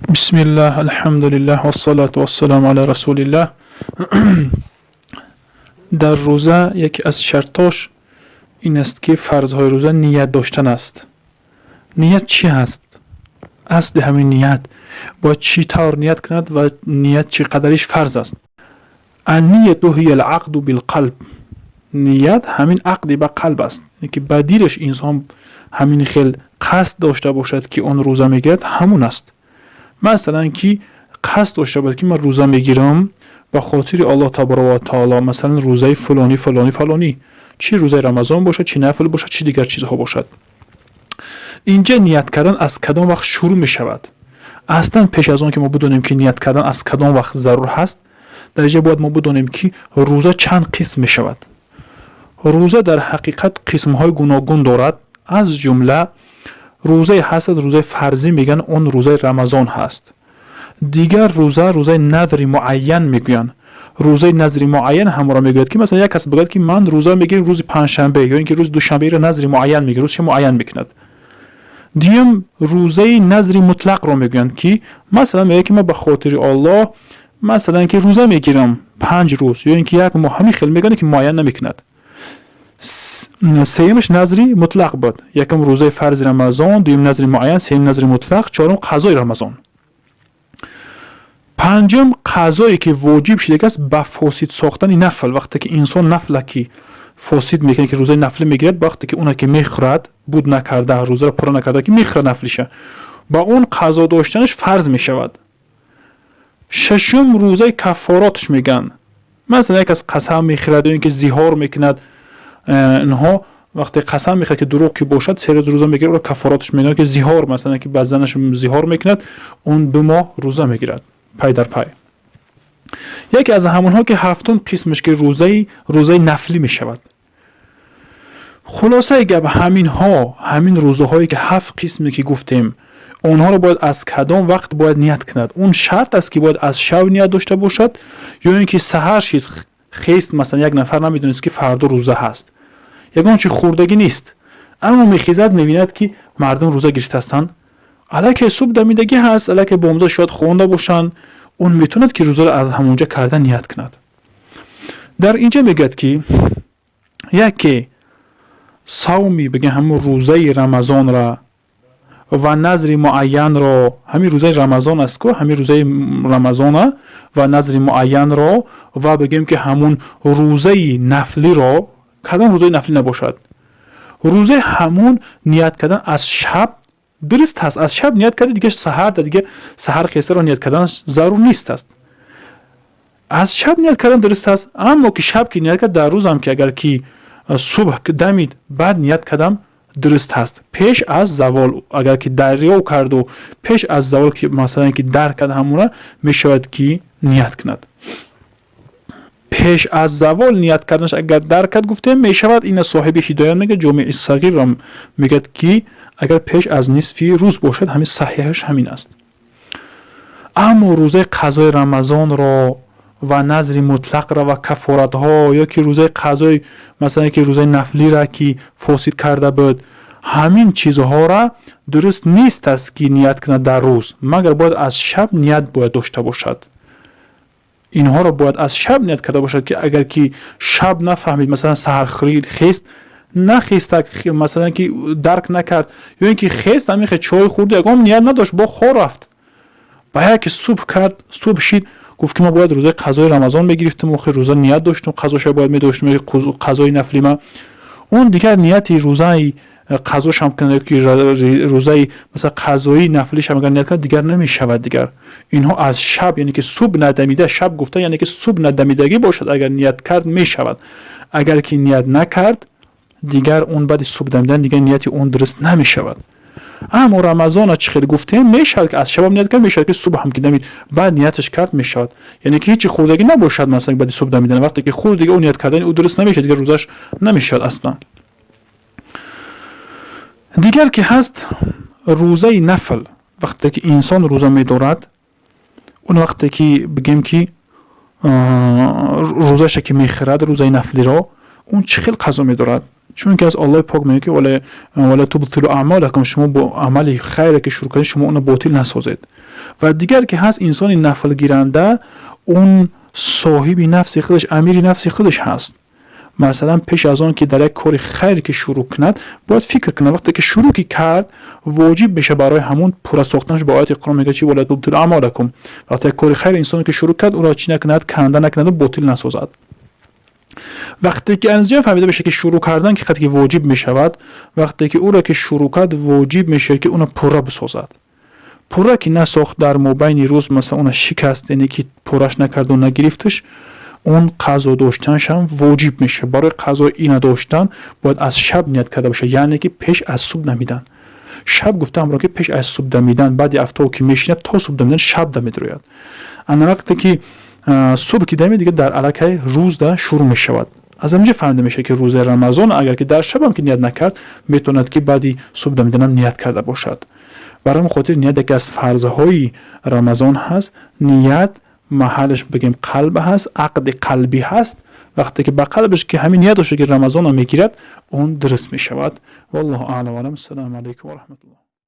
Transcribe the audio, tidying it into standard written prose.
بسم الله الحمد لله و الصلاة و السلام علی رسول الله. در روزه یکی از شرطاش این است که فرضهای روزه نیت داشتن است. نیت چی هست؟ اصل همین نیت با چی طور نیت کند و نیت چی قدرش فرض است. النیت هی العقد بالقلب. نیت همین عقد با قلب است که بدیرش انسان همین خیل قصد داشته باشد که اون روزه میگیرد همون است. مثلا که قصد داشته باید که من روزه میگیرم به خاطر الله تبارک و تعالی، مثلا روزه فلانی فلانی فلانی، چی روزه رمضان باشد، چی نفل باشد، چی دیگر چیزها باشد. اینجا نیت کردن از کدام وقت شروع می شود؟ اصلا پیش از آن که ما بدونیم که نیت کردن از کدام وقت ضرور هست، در اینجا باید ما بدونیم که روزه چند قسم می شود. روزه در حقیقت قسم های گوناگون دارد. از جمله روزه هست از روزه فرضی میگن اون روزه رمضان هست. دیگر روزه نذری معین میگن. روزه نذری معین هم را میگوید که مثلا یک کس بگوید که من روزه میگیرم روز پنجشنبه یا اینکه روز دوشنبه را نذری معین میگیره، روزش معین میکند. دیم روزه نذری مطلق را میگن که مثلا میگه که من به خاطر الله مثلا که روزه میگیرم 5 روز یا اینکه یک ماه، همین خیلی میگن که معین نمیکند. سیمش نظری مطلق بود. یکم روزه فرض رمضان، دوم نظری معین، سوم نظری مطلق، چهارم قضای رمضان. پنجم قضایی که واجب شده است با فاسد ساختن نفل. وقتی که انسان نفل که فاسد میکنه که روزه نفل میگیرد، وقتی که اون که میخورد بود نکرده، روزه را پر نکرده که میخوره نفلشه، با اون قضا داشتنش فرض میشود. ششم روزه کفاراتش میگن. مثلا یک از قسم میخورد، اینکه زیهار میکند، اینها وقتی قسم میخواد که دروغ کی باشد 3 روز روزه میگیره و کفاراتش میگن که زیهار، مثلا که بعضنش زیهار میکند اون 2 ماه روزه میگیرد پای در پای. یکی از همونها که هفتم قسمش که روزه نفلی میشود. خلاصه گپ همین روزه هایی که 7 قسمی که گفتیم، اونها رو باید از کدام وقت باید نیت کند. اون شرط است که باید از شب نیت داشته باشد یا اینکه سحر شید خیست، مثلا یک نفر نمیدونست که فردا روزه هست، یگان چی خوردگی نیست، اما میخیزد میبیند که مردم روزه گرفته هستند، الکی صبح دمیدگی هست، الکی بامزا شاید خونده باشن، اون میتوند که روزه رو از همونجا کردن نیت کند. در اینجا میگد که یکی صومی بگه همون روزه رمضان را و نظر معین را، همین روزه رمضان است که همین روزه رمضان و نظر معین را، و بگیم که همون روزه نفلی را، کدام روزه نفلی نباشد، روزه همون نیت کردن از شب درست هست. از شب نیت کرده دیگه سحر خیسته را نیت کردن ضرور نیست است. از شب نیت کردن درست هست، اما که شب که نیت کرد در روز هم که اگر که صبح دمید بعد نیت کردم درست هست. پیش از زوال اگر که دریا کرد و پیش از زوال که مثلا که در کرد همونه میشود که نیت کند. پیش از زوال نیت کردنش اگر در کرد گفته میشود. این صاحب هدایت میگه جامع صغیر را میگه که اگر پیش از نصف روز باشد همین صحیحش همین است. اما روزه قضای رمضان را و نظر مطلق را و کفارت ها، یا که روزه قضای مثلا که روزه نفلی را که فاسد کرده بود، همین چیزها را درست نیست است که نیت کنه در روز، مگر باید از شب نیت باید داشته باشد. اینها را باید از شب نیت کرده باشد که اگر که شب نفهمید، مثلا سحر خیست نخیست، مثلا که درک نکرد، یا اینکه خیست همین چای خورد یگام نیت نداشت با خور رفت، باید که صبح کرد، صبح شید گفت که ما باید روزه قضای رمضان بگیرفتیم و روزه نیت داشتیم، قضاش باید می‌داشتیم، قضای نفلی ما اون دیگر نیتی روزه قضاش هم کنه که روزه مثلا قضایی نفلیش هم اگر نیت کنه دیگر نمیشود. دیگر اینها از شب، یعنی که صبح ندمیده، شب گفته یعنی که صبح ندمیدگی باشد، اگر نیت کرد میشود. اگر که نیت نکرد دیگر اون بعد صبح دمیدن دیگر نیتی اون درست نمیشود. اما رمضان چه خیلی گفتیم میشود که از شب هم نیت کرد، میشود که صبح هم که دمید بعد نیتش کرد میشود، یعنی که هیچ خوردگی نباشد، مثلا بعد صبح دمیدن وقتی که خوردگی اون نیت کردن او درست نمیشه، دیگر روزش نمیشود اصلا. دیگر که هست روزه نفل. وقتی که انسان روزه می‌دارد، اون وقتی که بگیم که روزه‌ش که می‌خورد روزه نفلی را، اون چه خیلی قضا می‌دارد، چون که از الله پاک میگه که ولا تبطلوا اعمالکم، شما با عمل خیر که شروع کردید شما اون باطل نسازید. و دیگر که هست انسان نفل گیرنده، اون صاحب نفس خودش، امیر نفس خودش هست. مثلا پیش از آن که در یک کار خیر که شروع کند باید فکر کنه، وقتی که شروع کرد واجب بشه برای همون پورا ساختنش. با آیت قرآن میگه چی؟ ولا تبطلوا اعمالکم. وقتی کار خیر انسانی که شروع کرد اون را چی نکند؟ کنده نکند و باطل نسازد. وقتی که انجام فهمیده بشه که شروع کردن که خیلی واجب میشود، وقتی که او را که شروع کرد واجب میشه که اون پورا بسازد. پورا که نساخت در مابین روز، مثلا اون شکست، یعنی که پوراش نکرد و نگرفتش، اون قضا داشتنش هم واجب میشه. برای قضا این داشتن باید از شب نیت کرده باشه، یعنی که پیش از صبح نمیدن. شب گفتم را که پیش از صبح دمیدن، بعد هفته که میشینه تا صبح دمیدن شب دمید روید. انا وقتی که صبح که دمید دیگه در علاقه روز ده شروع میشود. از اینجا فهمیده میشه که روز رمضان اگر که در شب هم که نیت نکرد میتوند که بعدی صبح دمیدن هم نیت کرده باشد. برای خاطر نیت یکی از فرضهای رمضان هست. نیت محلش بگیم قلب هست، عقد قلبی هست. وقتی که به قلبش که همین نیت داشته که رمضان رو میگیرد اون درست میشود. والله اعلم و السلام علیکم و رحمت الله.